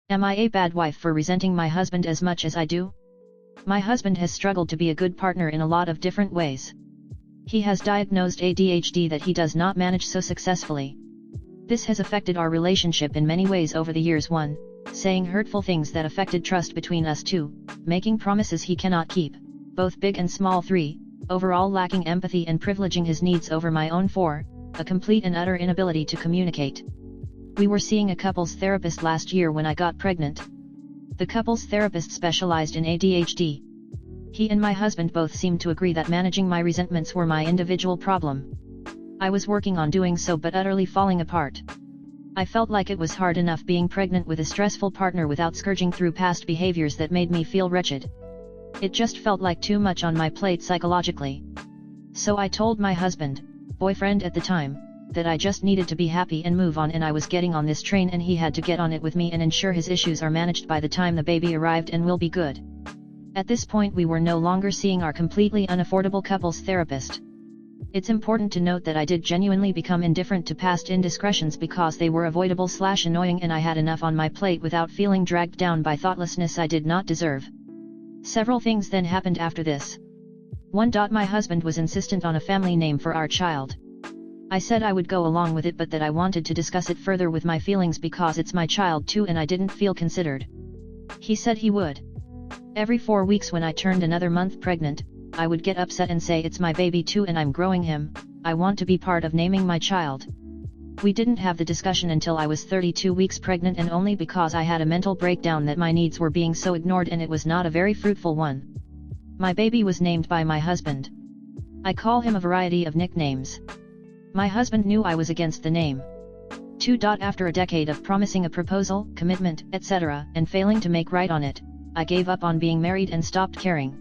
Am I a bad wife for resenting my husband as much as I do? My husband has struggled to be a good partner in a lot of different ways. He has diagnosed ADHD that he does not manage so successfully. This has affected our relationship in many ways over the years. 1. Saying hurtful things that affected trust between us. 2. Making promises he cannot keep, both big and small. 3. Overall lacking empathy and privileging his needs over my own. 4. A complete and utter inability to communicate. We were seeing a couples therapist last year when I got pregnant. The couples therapist specialized in ADHD. He and my husband both seemed to agree that managing my resentments were my individual problem. I was working on doing so but utterly falling apart. I felt like it was hard enough being pregnant with a stressful partner without scourging through past behaviors that made me feel wretched. It just felt like too much on my plate psychologically. So I told my husband, boyfriend at the time, that I just needed to be happy and move on, and I was getting on this train and he had to get on it with me and ensure his issues are managed by the time the baby arrived and will be good. At this point we were no longer seeing our completely unaffordable couples therapist. It's important to note that I did genuinely become indifferent to past indiscretions because they were avoidable/annoying, and I had enough on my plate without feeling dragged down by thoughtlessness I did not deserve. Several things then happened after this. 1. My husband was insistent on a family name for our child. I said I would go along with it but that I wanted to discuss it further with my feelings because it's my child too and I didn't feel considered. He said he would. Every 4 weeks when I turned another month pregnant, I would get upset and say it's my baby too and I'm growing him, I want to be part of naming my child. We didn't have the discussion until I was 32 weeks pregnant, and only because I had a mental breakdown that my needs were being so ignored, and it was not a very fruitful one. My baby was named by my husband. I call him a variety of nicknames. My husband knew I was against the name. 2. After a decade of promising a proposal, commitment, etc., and failing to make right on it, I gave up on being married and stopped caring.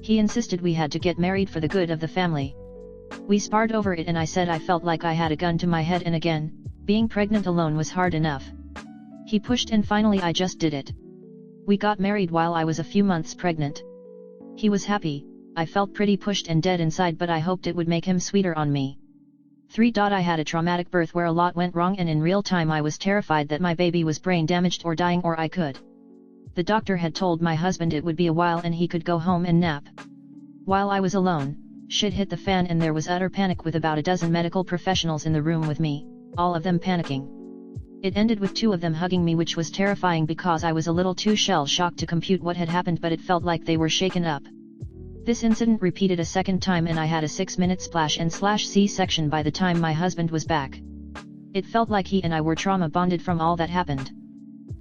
He insisted we had to get married for the good of the family. We sparred over it and I said I felt like I had a gun to my head, and again, being pregnant alone was hard enough. He pushed and finally I just did it. We got married while I was a few months pregnant. He was happy. I felt pretty pushed and dead inside, but I hoped it would make him sweeter on me. 3. I had a traumatic birth where a lot went wrong, and in real time I was terrified that my baby was brain damaged or dying, or I could. The doctor had told my husband it would be a while and he could go home and nap. While I was alone, shit hit the fan and there was utter panic with about a dozen medical professionals in the room with me, all of them panicking. It ended with 2 of them hugging me, which was terrifying because I was a little too shell-shocked to compute what had happened, but it felt like they were shaken up. This incident repeated a second time and I had a 6-minute splash and C-section by the time my husband was back. It felt like he and I were trauma bonded from all that happened.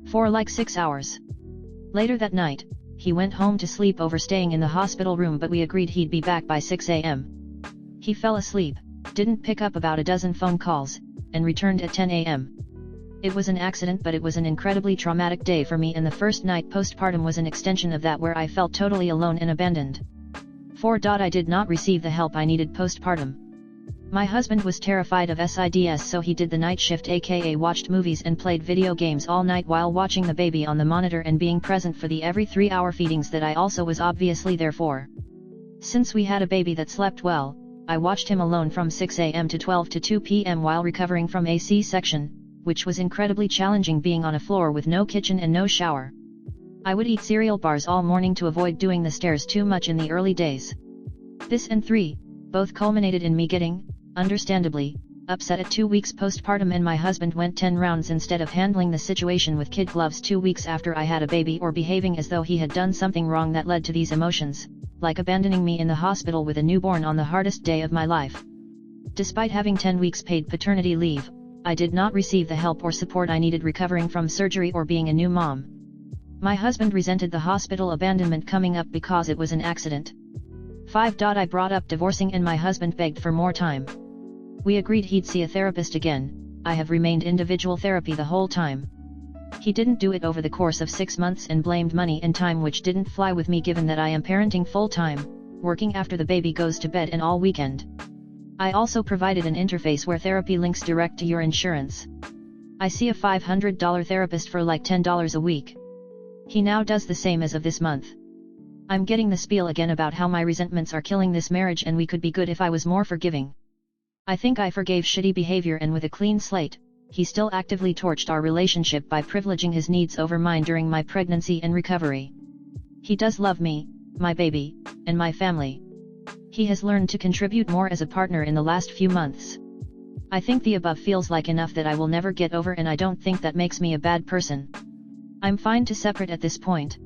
For like 6 hours. Later that night, he went home to sleep over staying in the hospital room, but we agreed he'd be back by 6 a.m. He fell asleep, didn't pick up about a dozen phone calls, and returned at 10 a.m. It was an accident, but it was an incredibly traumatic day for me, and the first night postpartum was an extension of that, where I felt totally alone and abandoned. 4. I did not receive the help I needed postpartum. My husband was terrified of SIDS, so he did the night shift, aka watched movies and played video games all night while watching the baby on the monitor and being present for the every 3-hour feedings that I also was obviously there for. Since we had a baby that slept well, I watched him alone from 6 a.m. to 12 to 2 p.m. while recovering from a C-section, which was incredibly challenging, being on a floor with no kitchen and no shower. I would eat cereal bars all morning to avoid doing the stairs too much in the early days. This and 3, both culminated in me getting, understandably, upset at 2 weeks postpartum, and my husband went 10 rounds instead of handling the situation with kid gloves 2 weeks after I had a baby, or behaving as though he had done something wrong that led to these emotions, like abandoning me in the hospital with a newborn on the hardest day of my life. Despite having 10 weeks paid paternity leave, I did not receive the help or support I needed recovering from surgery or being a new mom. My husband resented the hospital abandonment coming up because it was an accident. 5. I brought up divorcing and my husband begged for more time. We agreed he'd see a therapist again. I have remained individual therapy the whole time. He didn't do it over the course of 6 months and blamed money and time, which didn't fly with me given that I am parenting full-time, working after the baby goes to bed and all weekend. I also provided an interface where therapy links direct to your insurance. I see a $500 therapist for like $10 a week. He now does the same as of this month. I'm getting the spiel again about how my resentments are killing this marriage and we could be good if I was more forgiving. I think I forgave shitty behavior, and with a clean slate, he still actively torched our relationship by privileging his needs over mine during my pregnancy and recovery. He does love me, my baby, and my family. He has learned to contribute more as a partner in the last few months. I think the above feels like enough that I will never get over, and I don't think that makes me a bad person. I'm fine to separate at this point.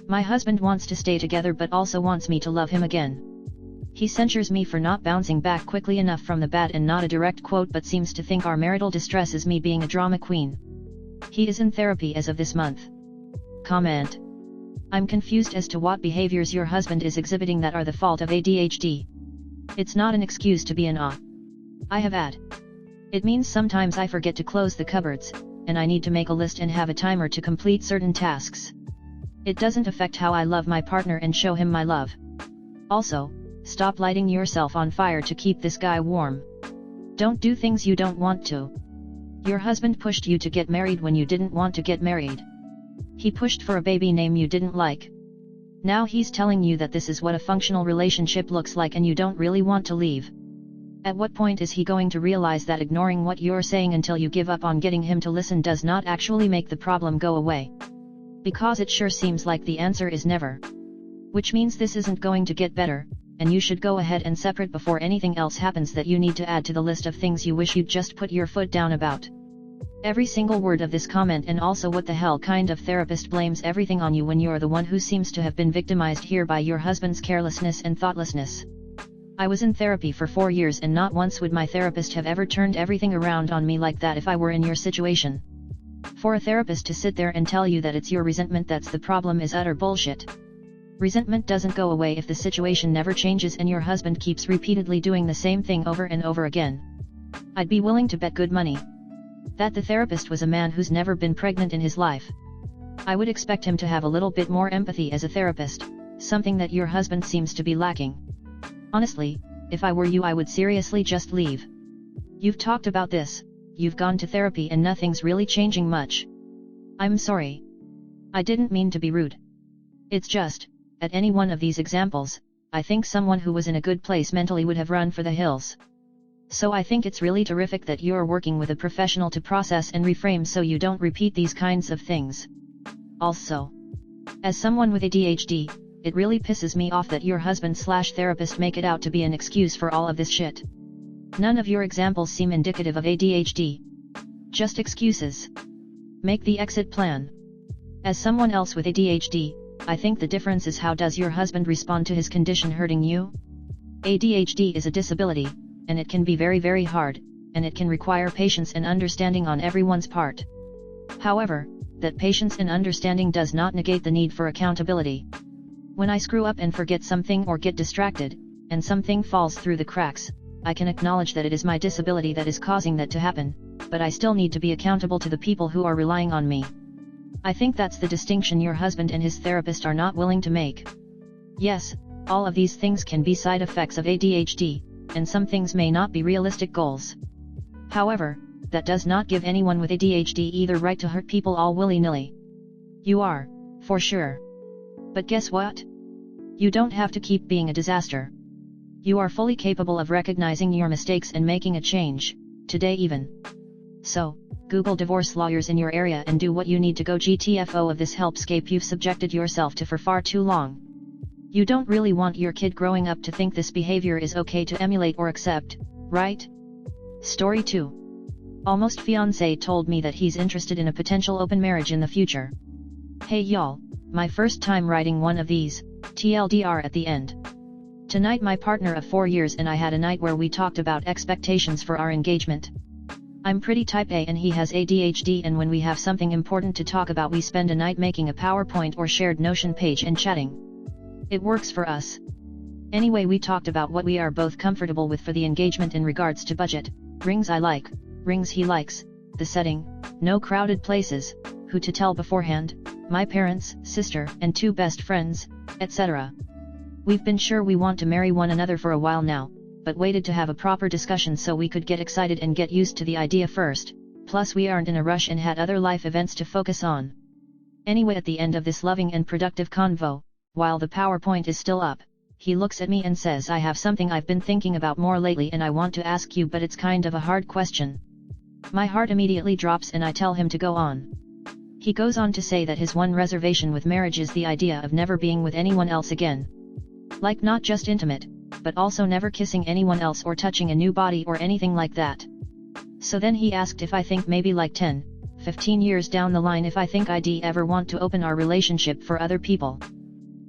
My husband wants to stay together but also wants me to love him again. He censures me for not bouncing back quickly enough from the bat, and not a direct quote, but seems to think our marital distress is me being a drama queen. He is in therapy as of this month. Comment. I'm confused as to what behaviors your husband is exhibiting that are the fault of ADHD. It's not an excuse to be in awe. I have had. It means sometimes I forget to close the cupboards, and I need to make a list and have a timer to complete certain tasks. It doesn't affect how I love my partner and show him my love. Also, stop lighting yourself on fire to keep this guy warm. Don't do things you don't want to. Your husband pushed you to get married when you didn't want to get married. He pushed for a baby name you didn't like. Now he's telling you that this is what a functional relationship looks like and you don't really want to leave. At what point is he going to realize that ignoring what you're saying until you give up on getting him to listen does not actually make the problem go away? Because it sure seems like the answer is never. Which means this isn't going to get better, and you should go ahead and separate before anything else happens that you need to add to the list of things you wish you'd just put your foot down about. Every single word of this comment, and also what the hell kind of therapist blames everything on you when you're the one who seems to have been victimized here by your husband's carelessness and thoughtlessness. I was in therapy for 4 years and not once would my therapist have ever turned everything around on me like that if I were in your situation. For a therapist to sit there and tell you that it's your resentment that's the problem is utter bullshit. Resentment doesn't go away if the situation never changes and your husband keeps repeatedly doing the same thing over and over again. I'd be willing to bet good money that the therapist was a man who's never been pregnant in his life. I would expect him to have a little bit more empathy as a therapist, something that your husband seems to be lacking. Honestly, if I were you, I would seriously just leave. You've talked about this, you've gone to therapy, and nothing's really changing much. I'm sorry. I didn't mean to be rude. It's just, at any one of these examples, I think someone who was in a good place mentally would have run for the hills. So I think it's really terrific that you're working with a professional to process and reframe so you don't repeat these kinds of things. Also, as someone with ADHD, it really pisses me off that your husband/therapist make it out to be an excuse for all of this shit. None of your examples seem indicative of ADHD. Just excuses. Make the exit plan. As someone else with ADHD, I think the difference is how does your husband respond to his condition hurting you? ADHD is a disability, and it can be very, very hard, and it can require patience and understanding on everyone's part. However, that patience and understanding does not negate the need for accountability. When I screw up and forget something or get distracted, and something falls through the cracks, I can acknowledge that it is my disability that is causing that to happen, but I still need to be accountable to the people who are relying on me. I think that's the distinction your husband and his therapist are not willing to make. Yes, all of these things can be side effects of ADHD, and some things may not be realistic goals. However, that does not give anyone with ADHD either right to hurt people all willy-nilly. You are, for sure. But guess what? You don't have to keep being a disaster. You are fully capable of recognizing your mistakes and making a change, today even. So, Google divorce lawyers in your area and do what you need to go GTFO of this hellscape you've subjected yourself to for far too long. You don't really want your kid growing up to think this behavior is okay to emulate or accept, right? Story 2. Almost fiancé told me that he's interested in a potential open marriage in the future. Hey y'all, my first time writing one of these, TLDR at the end. Tonight my partner of 4 years and I had a night where we talked about expectations for our engagement. I'm pretty type A and he has ADHD, and when we have something important to talk about we spend a night making a PowerPoint or shared Notion page and chatting. It works for us. Anyway, we talked about what we are both comfortable with for the engagement in regards to budget, rings I like, rings he likes, the setting, no crowded places, who to tell beforehand, my parents, sister, and 2 best friends, etc. We've been sure we want to marry one another for a while now, but waited to have a proper discussion so we could get excited and get used to the idea first, plus we aren't in a rush and had other life events to focus on. Anyway, at the end of this loving and productive convo, while the PowerPoint is still up, he looks at me and says, I have something I've been thinking about more lately and I want to ask you, but it's kind of a hard question. My heart immediately drops and I tell him to go on. He goes on to say that his one reservation with marriage is the idea of never being with anyone else again. Like not just intimate, but also never kissing anyone else or touching a new body or anything like that. So then he asked if I think maybe like 10, 15 years down the line if I think I'd ever want to open our relationship for other people.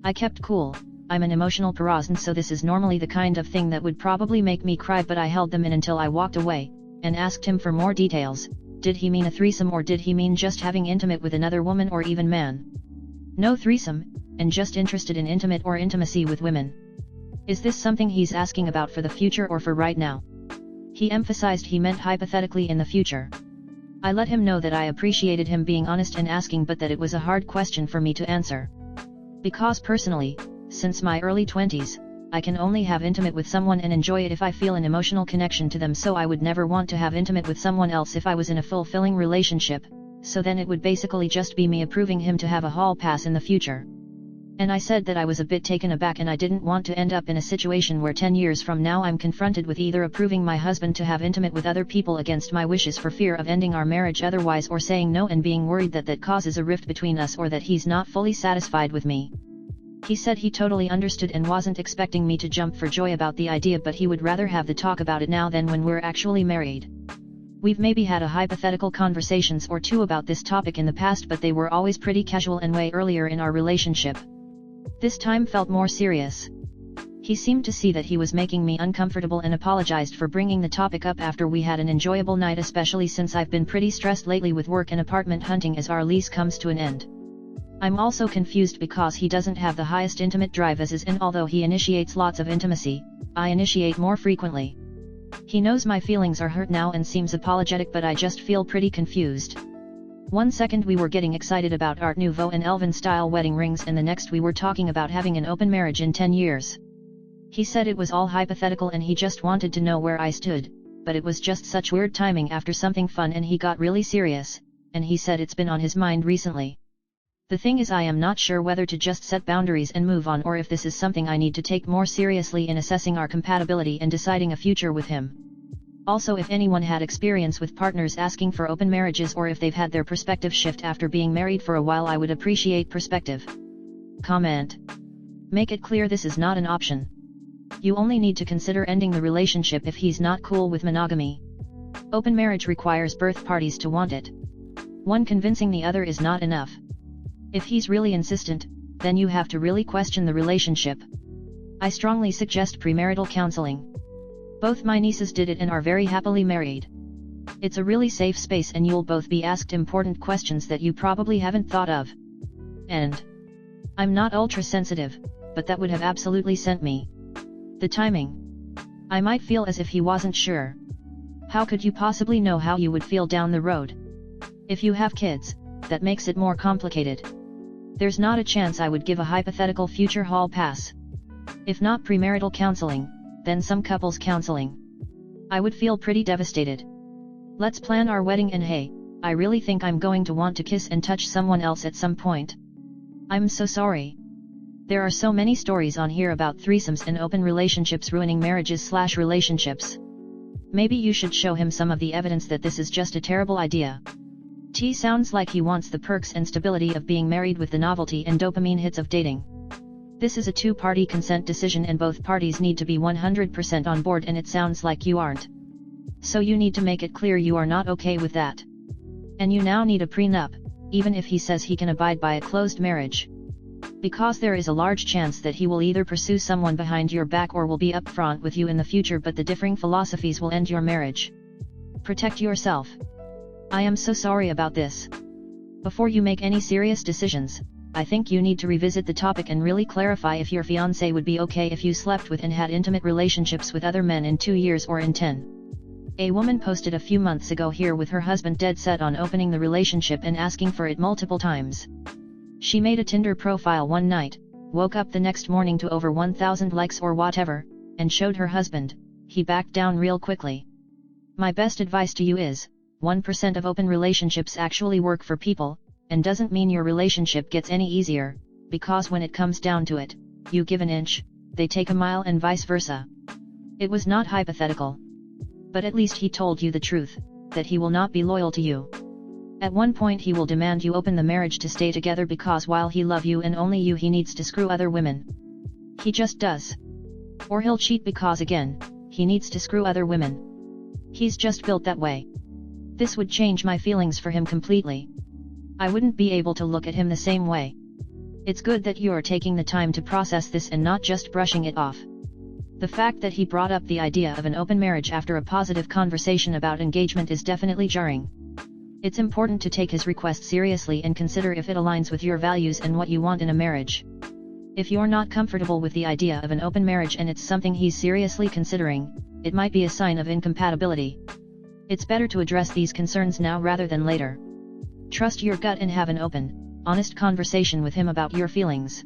I kept cool. I'm an emotional person, so this is normally the kind of thing that would probably make me cry, but I held them in until I walked away, and asked him for more details. Did he mean a threesome or did he mean just having intimate with another woman or even man? No threesome, and just interested in intimate or intimacy with women. Is this something he's asking about for the future or for right now? He emphasized he meant hypothetically in the future. I let him know that I appreciated him being honest and asking, but that it was a hard question for me to answer. Because personally, since my early 20s, I can only have intimate with someone and enjoy it if I feel an emotional connection to them, so I would never want to have intimate with someone else if I was in a fulfilling relationship, so then it would basically just be me approving him to have a hall pass in the future. And I said that I was a bit taken aback and I didn't want to end up in a situation where 10 years from now I'm confronted with either approving my husband to have intimate with other people against my wishes for fear of ending our marriage otherwise, or saying no and being worried that that causes a rift between us or that he's not fully satisfied with me. He said he totally understood and wasn't expecting me to jump for joy about the idea, but he would rather have the talk about it now than when we're actually married. We've maybe had a hypothetical conversations or two about this topic in the past, but they were always pretty casual and way earlier in our relationship. This time felt more serious. He seemed to see that he was making me uncomfortable and apologized for bringing the topic up after we had an enjoyable night, especially since I've been pretty stressed lately with work and apartment hunting as our lease comes to an end. I'm also confused because he doesn't have the highest intimate drive as is, and although he initiates lots of intimacy, I initiate more frequently. He knows my feelings are hurt now and seems apologetic, but I just feel pretty confused. One second we were getting excited about Art Nouveau and Elven-style wedding rings, and the next we were talking about having an open marriage in 10 years. He said it was all hypothetical and he just wanted to know where I stood, but it was just such weird timing after something fun and he got really serious, and he said it's been on his mind recently. The thing is, I am not sure whether to just set boundaries and move on, or if this is something I need to take more seriously in assessing our compatibility and deciding a future with him. Also, if anyone had experience with partners asking for open marriages, or if they've had their perspective shift after being married for a while, I would appreciate perspective. Comment. Make it clear this is not an option. You only need to consider ending the relationship if he's not cool with monogamy. Open marriage requires both parties to want it. One convincing the other is not enough. If he's really insistent, then you have to really question the relationship. I strongly suggest premarital counseling. Both my nieces did it and are very happily married. It's a really safe space and you'll both be asked important questions that you probably haven't thought of. And I'm not ultra sensitive, but that would have absolutely sent me. The timing. I might feel as if he wasn't sure. How could you possibly know how you would feel down the road? If you have kids, that makes it more complicated. There's not a chance I would give a hypothetical future hall pass. If not premarital counseling, then some couples counseling. I would feel pretty devastated. Let's plan our wedding, and hey, I really think I'm going to want to kiss and touch someone else at some point. I'm so sorry. There are so many stories on here about threesomes and open relationships ruining marriages/relationships. Maybe you should show him some of the evidence that this is just a terrible idea. T sounds like he wants the perks and stability of being married with the novelty and dopamine hits of dating. This is a two-party consent decision and both parties need to be 100% on board, and it sounds like you aren't. So you need to make it clear you are not okay with that. And you now need a prenup, even if he says he can abide by a closed marriage. Because there is a large chance that he will either pursue someone behind your back or will be upfront with you in the future, but the differing philosophies will end your marriage. Protect yourself. I am so sorry about this. Before you make any serious decisions, I think you need to revisit the topic and really clarify if your fiancé would be okay if you slept with and had intimate relationships with other men in 2 years or in 10. A woman posted a few months ago here with her husband dead set on opening the relationship and asking for it multiple times. She made a Tinder profile one night, woke up the next morning to over 1,000 likes or whatever, and showed her husband. He backed down real quickly. My best advice to you is, 1% of open relationships actually work for people, and doesn't mean your relationship gets any easier, because when it comes down to it, you give an inch, they take a mile and vice versa. It was not hypothetical. But at least he told you the truth. that he will not be loyal to you. At one point he will demand you open the marriage to stay together because while he loves you and only you, he needs to screw other women. He just does. Or he'll cheat because again, he needs to screw other women. He's just built that way. This would change my feelings for him completely. I wouldn't be able to look at him the same way. It's good that you're taking the time to process this and not just brushing it off. The fact that he brought up the idea of an open marriage after a positive conversation about engagement is definitely jarring. It's important to take his request seriously and consider if it aligns with your values and what you want in a marriage. If you're not comfortable with the idea of an open marriage and it's something he's seriously considering, it might be a sign of incompatibility. It's better to address these concerns now rather than later. Trust your gut and have an open, honest conversation with him about your feelings.